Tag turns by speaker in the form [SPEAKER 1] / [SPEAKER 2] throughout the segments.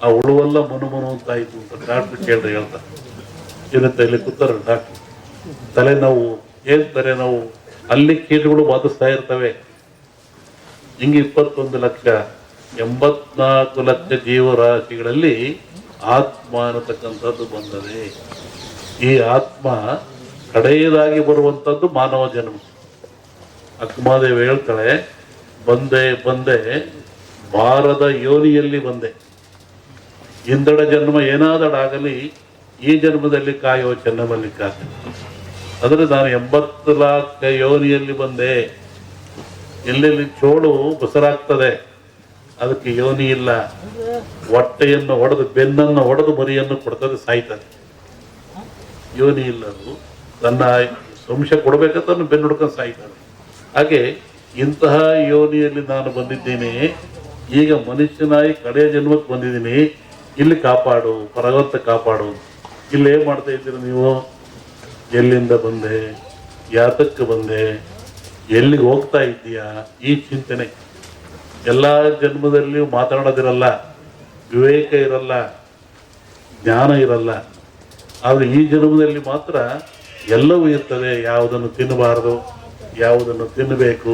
[SPEAKER 1] ಆ ಉಳುವೆಲ್ಲ ಮನು ಅಂತ ಆಯ್ತು ಅಂತ ಡಾಕ್ಟ್ರ್ ಕೇಳ್ರಿ ಹೇಳ್ತಾರೆ. ಏನಂತ ಇಲ್ಲಿ ಕೂತಾರ ಡಾಕ್ಟ್ರು, ತಲೆನೋವು ಏನ್ ತಲೆನೋವು, ಅಲ್ಲಿ ಕೀಟಗಳು ಬಾಧಿಸ್ತಾ ಇರ್ತವೆ. ಹಿಂಗೆ 21 ಲಕ್ಷ 84 ಲಕ್ಷ ಜೀವರಾಶಿಗಳಲ್ಲಿ ಆತ್ಮ ಅನ್ನತಕ್ಕಂಥದ್ದು ಬಂದದೆ. ಈ ಆತ್ಮ ಕಡೆಯದಾಗಿ ಬರುವಂಥದ್ದು ಮಾನವ ಜನ್ಮ. ಅಕ್ಕಮಹಾದೇವಿ ಹೇಳ್ತಾಳೆ, ಬಂದೆ ಬಂದೆ ಬಾರದ ಯೋನಿಯಲ್ಲಿ ಬಂದೆ, ಇಂದಡ ಜನ್ಮ ಏನಾದಡಾಗಲಿ ಈ ಜನ್ಮದಲ್ಲಿ ಕಾಯೋ ಚೆನ್ನಮಲ್ಲಿಕಾರ್ಜುನ. ಅಂದ್ರೆ ನಾನು 80 ಲಕ್ಷ ಯೋನಿಯಲ್ಲಿ ಬಂದೆ. ಎಲ್ಲೆಲ್ಲಿ ಚೋಳು ಬಸರಾಗ್ತದೆ ಅದಕ್ಕೆ ಯೋನಿ ಇಲ್ಲ. ಹೊಟ್ಟೆಯನ್ನು ಹೊಡೆದು ಬೆನ್ನನ್ನು ಹೊಡೆದು ಮರಿಯನ್ನು ಕೊಡ್ತದೆ, ಸಾಯ್ತದೆ. ಯೋನಿ ಇಲ್ಲ, ಅದು ತನ್ನ ವಂಶ ಕೊಡ್ಬೇಕಂತ ಬೆನ್ನು ಹುಡ್ಕೊಂಡು ಸಾಯ್ತಾನೆ. ಹಾಗೆ ಇಂತಹ ಯೋನಿಯಲ್ಲಿ ನಾನು ಬಂದಿದ್ದೀನಿ, ಈಗ ಮನುಷ್ಯನಾಗಿ ಕಡೆಯ ಜನ್ಮಕ್ಕೆ ಬಂದಿದ್ದೀನಿ, ಇಲ್ಲಿ ಕಾಪಾಡು ಭಗವಂತ ಕಾಪಾಡು. ಇಲ್ಲಿ ಏನ್ ಮಾಡ್ತಾ ಇದ್ದೀರಿ ನೀವು? ಎಲ್ಲಿಂದ ಬಂದೆ, ಯಾತಕ್ಕೆ ಬಂದೆ, ಎಲ್ಲಿಗೆ ಹೋಗ್ತಾ ಇದ್ದೀಯಾ, ಈ ಚಿಂತನೆ. ಎಲ್ಲ ಜನ್ಮದಲ್ಲಿಯೂ ಮಾತಾಡೋದಿರಲ್ಲ, ವಿವೇಕ ಇರಲ್ಲ, ಜ್ಞಾನ ಇರಲ್ಲ. ಆದರೆ ಈ ಜನ್ಮದಲ್ಲಿ ಮಾತ್ರ ಎಲ್ಲವೂ ಇರ್ತದೆ. ಯಾವುದನ್ನು ತಿನ್ನಬಾರದು, ಯಾವುದನ್ನು ತಿನ್ನಬೇಕು,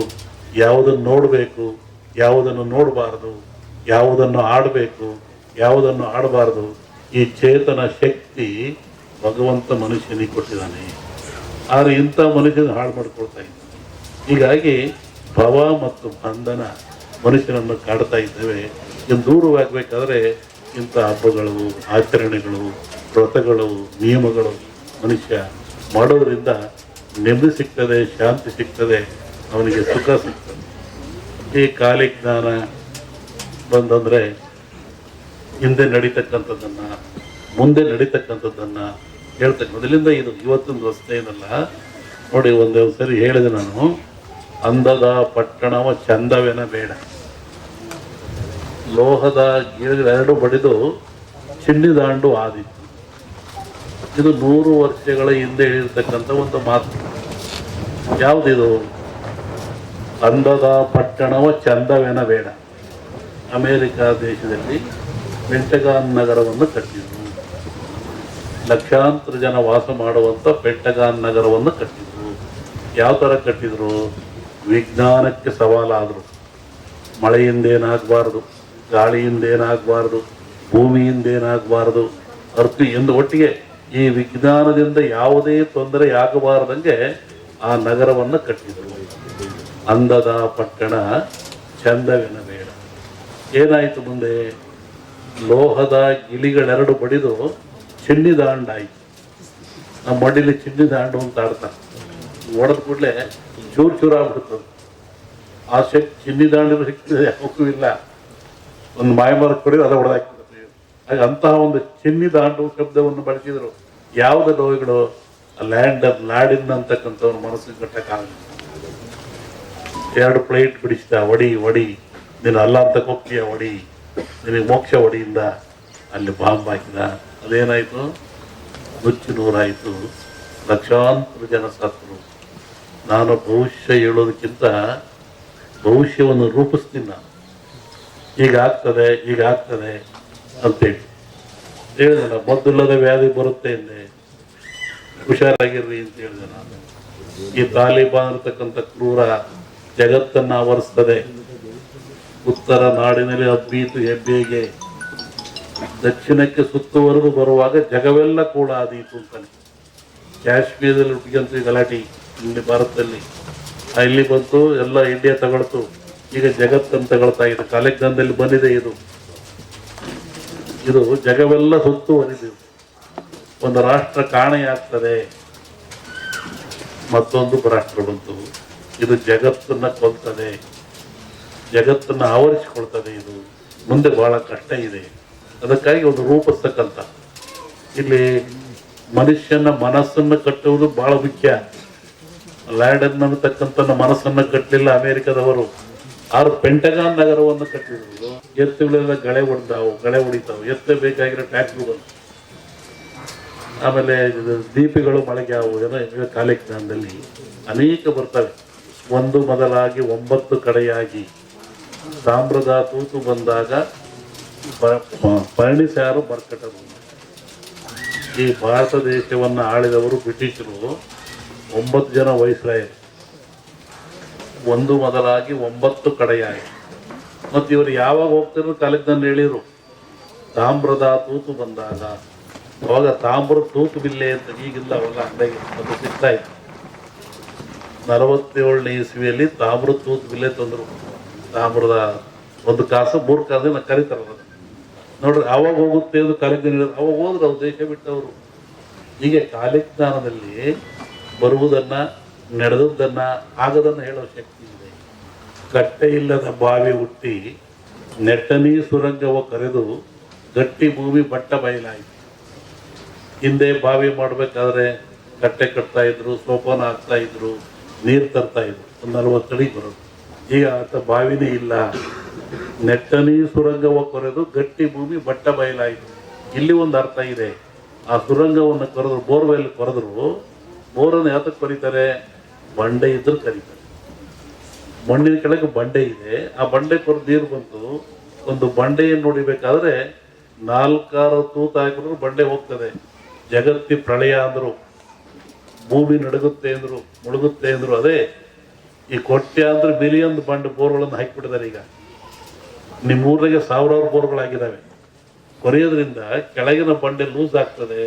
[SPEAKER 1] ಯಾವುದನ್ನು ನೋಡಬೇಕು, ಯಾವುದನ್ನು ನೋಡಬಾರದು, ಯಾವುದನ್ನು ಆಡಬೇಕು, ಯಾವುದನ್ನು ಆಡಬಾರದು. ಈ ಚೇತನ ಶಕ್ತಿ ಭಗವಂತ ಮನುಷ್ಯನಿಗೆ ಕೊಟ್ಟಿದ್ದಾನೆ. ಆದರೆ ಇಂಥ ಮನುಷ್ಯನ ಹಾಳು ಮಾಡ್ಕೊಳ್ತಾ ಇದ್ದಾನೆ. ಹೀಗಾಗಿ ಭವ ಮತ್ತು ಬಂಧನ ಮನುಷ್ಯನನ್ನು ಕಾಡ್ತಾ ಇದ್ದೇವೆ. ಇನ್ನು ದೂರವಾಗಬೇಕಾದ್ರೆ ಇಂಥ ಹಬ್ಬಗಳು, ಆಚರಣೆಗಳು, ವ್ರತಗಳು, ನಿಯಮಗಳು ಮನುಷ್ಯ ಮಾಡೋದ್ರಿಂದ ನೆಮ್ಮದಿ ಸಿಗ್ತದೆ, ಶಾಂತಿ ಸಿಗ್ತದೆ, ಅವನಿಗೆ ಸುಖ ಸಿಗ್ತದೆ. ಈ ಕಾಲಿ ಜ್ಞಾನ ಬಂದಂದರೆ ಹಿಂದೆ ನಡೀತಕ್ಕಂಥದ್ದನ್ನು, ಮುಂದೆ ನಡೀತಕ್ಕಂಥದ್ದನ್ನು ಹೇಳ್ತಕ್ಕಂಥ. ಇಲ್ಲಿಂದ ಇದು ಇವತ್ತೊಂದು ಹೊಸ್ತ ಏನಲ್ಲ ನೋಡಿ. ಒಂದೊಂದು ಸರಿ ಹೇಳಿದೆ ನಾನು, ಅಂದದ ಪಟ್ಟಣವ ಚಂದವೇನ ಬೇಡ, ಲೋಹದ ಗಿಡಗಳೆರಡು ಬಡಿದು ಚಿನ್ನಿದಾಂಡು ಆದಿತ್ತು. ಇದು 100 ವರ್ಷಗಳ ಹಿಂದೆ ಹೇಳಿರ್ತಕ್ಕಂಥ ಒಂದು ಮಾತು. ಯಾವುದಿದು? ಅಂದದ ಪಟ್ಟಣವ ಚಂದವೇನ ಬೇಡ. ಅಮೇರಿಕಾ ದೇಶದಲ್ಲಿ ಪೆಂಟಗಾನ್ ನಗರವನ್ನು ಕಟ್ಟಿದರು. ಲಕ್ಷಾಂತರ ಜನ ವಾಸ ಮಾಡುವಂಥ ಪೆಂಟಗಾನ್ ನಗರವನ್ನು ಕಟ್ಟಿದರು. ಯಾವ ಥರ ಕಟ್ಟಿದರು? ವಿಜ್ಞಾನಕ್ಕೆ ಸವಾಲಾದರು. ಮಳೆಯಿಂದೇನಾಗಬಾರ್ದು, ಗಾಳಿಯಿಂದೇನಾಗಬಾರ್ದು, ಭೂಮಿಯಿಂದೇನಾಗಬಾರ್ದು, ಅರ್ತಿ ಎಂದು ಒಟ್ಟಿಗೆ ಈ ವಿಜ್ಞಾನದಿಂದ ಯಾವುದೇ ತೊಂದರೆ ಆಗಬಾರದಂಗೆ ಆ ನಗರವನ್ನು ಕಟ್ಟಿದರು. ಅಂದದ ಪಟ್ಟಣ ಚಂದವೆನ ಬೇಡ. ಏನಾಯಿತು ಮುಂದೆ? ಲೋಹದ ಗಿಳಿಗಳೆರಡು ಬಡಿದು ಚಿನ್ನಿದಾಂಡಾಯಿತು. ನಮ್ಮ ಮಡಿಲಿ ಚಿನ್ನಿದಾಂಡು ಅಂತ ಆಡ್ತಾರೆ. ಹೊಡೆದ ಕೂಡಲೇ ಚೂರು ಚೂರು ಆಗ್ಬಿಡ್ತದೆ. ಆ ಶಕ್ತಿ ಚಿನ್ನಿದಾಂಡು ಸಿಗ್ತದೆ, ಯಾವಕ್ಕೂ ಇಲ್ಲ. ಒಂದು ಮಾಯಮರಕ್ಕೆ ಕೊಡಿದ್ರೆ ಅದ ಹೊಡೆದಾಕ್ಬಿಡುತ್ತೆ. ಹಾಗೆ ಅಂತಹ ಒಂದು ಚಿನ್ನಿದಾಂಡು ಶಬ್ದವನ್ನು ಬಳಸಿದರು. ಯಾವುದ ನೋವುಗಳು? ಲ್ಯಾಂಡರ್ ಲಾಡಿನ್ ಅಂತಕ್ಕಂಥವ್ರ ಮನಸ್ಸಿಗೆ ಕಟ್ಟಕ್ಕಾಗಲ್ಲ. 2 ಪ್ಲೇಟ್ ಬಿಡಿಸಿದ, ಒಡಿ ಒಡಿ, ನೀನು ಅಲ್ಲ ಅಂತ ಹೋಗ್ತೀಯ, ಒಡಿ, ನಿನಗೆ ಮೋಕ್ಷ ಒಡಿಯಿಂದ ಅಲ್ಲಿ ಬಾಂಬ್ ಹಾಕಿದ. ಅದೇನಾಯಿತು? ನುಚ್ಚು ನೂರಾಯಿತು, ಲಕ್ಷಾಂತರ ಜನ ಸತ್ತರು. ನಾನು ಭವಿಷ್ಯ ಹೇಳೋದಕ್ಕಿಂತ ಭವಿಷ್ಯವನ್ನು ರೂಪಿಸ್ತೀನಿ ನಾನು. ಹೀಗಾಗ್ತದೆ, ಹೀಗಾಗ್ತದೆ ಅಂತೇಳಿ ಹೇಳಿದೆ ನಾನು. ಮದ್ದಿಲ್ಲದ ವ್ಯಾಧಿ ಬರುತ್ತೆ ಎಂದೆ, ಹುಷಾರಾಗಿರ್ರಿ ಅಂತ ಹೇಳಿದೆ ನಾನು. ಈ ತಾಲಿಬಾನ್ ಇರತಕ್ಕಂಥ ಕ್ರೂರ ಜಗತ್ತನ್ನು ಆವರಿಸ್ತದೆ. ಉತ್ತರ ನಾಡಿನಲ್ಲಿ ಹಬ್ಬೀತು ಹೆಬ್ಬೇಗೆ, ದಕ್ಷಿಣಕ್ಕೆ ಸುತ್ತುವರೆದು ಬರುವಾಗ ಜಗವೆಲ್ಲ ಕೂಡ ಆದೀತು ಅಂತಾನೆ. ಕಾಶ್ಮೀರದಲ್ಲಿ ಹುಟ್ಟಿಗಂತೂ ಗಲಾಟಿ, ಇಲ್ಲಿ ಭಾರತದಲ್ಲಿ ಇಲ್ಲಿ ಬಂತು, ಎಲ್ಲ ಇಂಡಿಯಾ ತಗೊಳ್ತು, ಈಗ ಜಗತ್ತನ್ನು ತಗೊಳ್ತಾ ಇದೆ. ಕಾಲೆಜ್ಞಾನದಲ್ಲಿ ಬಂದಿದೆ ಇದು. ಇದು ಜಗವೆಲ್ಲ ಸುತ್ತುವರಿದು ಒಂದು ರಾಷ್ಟ್ರ ಕಾಣೆಯಾಗ್ತದೆ, ಮತ್ತೊಂದು ರಾಷ್ಟ್ರ ಬಂತು. ಇದು ಜಗತ್ತನ್ನ ಕೊಲ್ತದೆ, ಜಗತ್ತನ್ನು ಆವರಿಸಿಕೊಳ್ತದೆ. ಇದು ಮುಂದೆ ಬಹಳ ಕಷ್ಟ ಇದೆ. ಅದಕ್ಕಾಗಿ ಒಂದು ರೂಪಿಸ್ತಕ್ಕಂಥ ಇಲ್ಲಿ ಮನುಷ್ಯನ ಮನಸ್ಸನ್ನು ಕಟ್ಟುವುದು ಬಹಳ ಮುಖ್ಯ. ಲ್ಯಾಂಡನ್ ಅನ್ನತಕ್ಕಂಥ ಮನಸ್ಸನ್ನು ಕಟ್ಟಲಿಲ್ಲ ಅಮೆರಿಕದವರು. ಆರು ಪೆಂಟಗಾನ್ ನಗರವನ್ನು ಕಟ್ಟಿದ್ರು. ಎತ್ತುಗಳೆಲ್ಲ ಗಳೆ ಹೊಡಿತಾವು. ಎತ್ತ ಬೇಕಾಗಿರೋ ಟ್ಯಾಕ್ಟ್ರು ಬಂತು. ಆಮೇಲೆ ದೀಪಿಗಳು ಮಳೆಗೆ ಅವು ಏನೋ ಕಾಲಿಜ್ಞಾನದಲ್ಲಿ ಅನೇಕ ಬರ್ತವೆ. ಒಂದು ಮೊದಲಾಗಿ 9 ಕಡೆಯಾಗಿ ತಾಮ್ರದ ತೂತು ಬಂದಾಗ ಪಳನಿಸಾರು ಮರ್ಕಟರು. ಈ ಭಾರತ ದೇಶವನ್ನು ಆಳಿದವರು ಬ್ರಿಟಿಷರು 9 ಜನ ವೈಸ್ರಾಯರು, ಒಂದು ಮೊದಲಾಗಿ 9 ಕಡೆಯಾಗಿ. ಮತ್ತು ಇವರು ಯಾವಾಗ ಹೋಗ್ತಿರೋ ಕಾಲಕ್ಕೆ ನಾನು ಹೇಳಿರು, ತಾಮ್ರದ ತೂತು ಬಂದಾಗ ಅವಾಗ ತಾಮ್ರದ ತೂತು ಬಿಲ್ಲೆ ಅಂತ ಈಗಿಲ್ಲ, ಅವಾಗ ಅಂದಾಗೆ ಅದು ಸಿಗ್ತಾ ಇತ್ತು. 47ನೇ ಇಸ್ವಿಯಲ್ಲಿ ತಾಮ್ರದ ತೂತು ಬಿಲ್ಲೆ ತಂದರು. ತಾಮ್ರದ 1 ಕಾಸು 3 ಕಾಸು ಕರೀತಾರಲ್ಲ ನೋಡ್ರಿ. ಅವಾಗ ಹೋಗುತ್ತೆ ಅದು ಕಾಲಜ್ಞಾನ ಹೇಳಿದ್ರು, ಅವಾಗ ಹೋದ್ರು ಅವ್ರು ದೇಶ ಬಿಟ್ಟವರು. ಹೀಗೆ ಕಾಲಜ್ಞಾನದಲ್ಲಿ ಬರುವುದನ್ನ, ನಡೆದದ್ದನ್ನ, ಆಗದನ್ನ ಹೇಳೋ ಶಕ್ತಿ ಇದೆ. ಕಟ್ಟೆ ಇಲ್ಲದ ಬಾವಿ ಹುಟ್ಟಿ ನೆಟ್ಟನಿ ಸುರಂಗವ ಕರೆದು ಗಟ್ಟಿ ಭೂಮಿ ಬಟ್ಟ ಬಯಲಾಯಿತು. ಹಿಂದೆ ಬಾವಿ ಮಾಡಬೇಕಾದ್ರೆ ಕಟ್ಟೆ ಕಟ್ತಾ ಇದ್ರು, ಸೋಪಾನ ಹಾಕ್ತಾ ಇದ್ರು, ನೀರು ತರ್ತಾ ಇದ್ರು, ಒಂದು 40 ಅಡಿ ಬರೋದು. ಈಗ ಆತ ಬಾವಿನೇ ಇಲ್ಲ. ನೆಟ್ಟನಿ ಸುರಂಗವ ಕೊರೆದು ಗಟ್ಟಿ ಭೂಮಿ ಬಟ್ಟ ಬಯಲಾಯಿತು. ಇಲ್ಲಿ ಒಂದು ಅರ್ಥ ಇದೆ. ಆ ಸುರಂಗವನ್ನು ಕೊರೆದ್ರು, ಬೋರ್ವೆಲ್ ಕೊರೆದ್ರು, ಬೋರನ್ನು ಯಾತಕ್ಕೆ ಕರೀತಾರೆ? ಬಂಡೆ ಇದ್ರು ಕರೀತಾರೆ. ಮಣ್ಣಿನ ಕೆಳಗೆ ಬಂಡೆ ಇದೆ, ಆ ಬಂಡೆ ಕೊರೆದು ನೀರು ಬಂತು. ಒಂದು ಬಂಡೆಯನ್ನು ನೋಡಿಬೇಕಾದ್ರೆ 4 ತೂತು ಹಾಕಿದ್ರು ಬಂಡೆ ಹೋಗ್ತದೆ. ಜಗತ್ತಿ ಪ್ರಳಯ ಅಂದ್ರು, ಭೂಮಿ ನಡುಗುತ್ತೆ ಅಂದ್ರು, ಮುಳುಗುತ್ತೆ ಅಂದ್ರು. ಅದೇ ಈ ಕೋಟ್ಯಾಂತರ ಬಿಲಿಯನ್ ಬಂಡೆ ಬೋರ್ಗಳನ್ನು ಹಾಕಿಬಿಟ್ಟಿದ್ದಾರೆ. ಈಗ ನಿಮ್ಮೂರಿಗೆ 1000 ಬೋರ್ಗಳಾಗಿದ್ದಾವೆ. ಕೊರೆಯೋದ್ರಿಂದ ಕೆಳಗಿನ ಬಂಡೆ ಲೂಸ್ ಆಗ್ತದೆ,